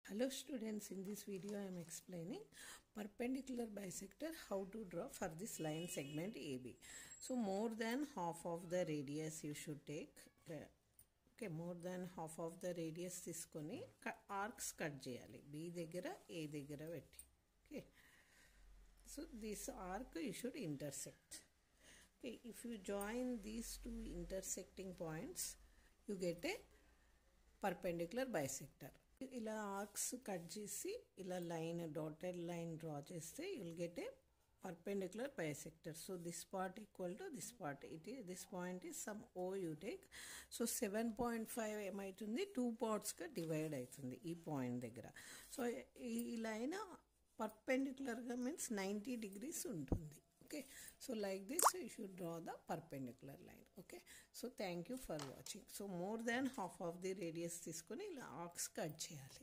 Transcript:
Hello students, in this video I am explaining perpendicular bisector how to draw for this line segment AB. So more than half of the radius you should take. Okay, more than half of the radius తీసుకొని arcs cut చేయాలి. B దగ్గర A దగ్గర పెట్టి. Okay, so this arc you should intersect. Okay, if you join these two intersecting points you get a perpendicular bisector. ఇలా arcs cut చేసి ఇలా line dotted line draw చేస్తే you'll get a perpendicular bisector. So this part equal to this part, this point is sum of you take. So 7.5 ఏమవుతుంది, 2 పార్ట్స్గా divide అవుతుంది ఈ point దగ్గర. So ఈ లైన్ పర్పెండిక్యులర్గా మీన్స్ 90 degrees ఉంటుంది. Okay, so like this you should draw the perpendicular line. Okay, so thank you for watching. So more than half of the radius తీసుకొని ఇలా arcs cut చేయాలి.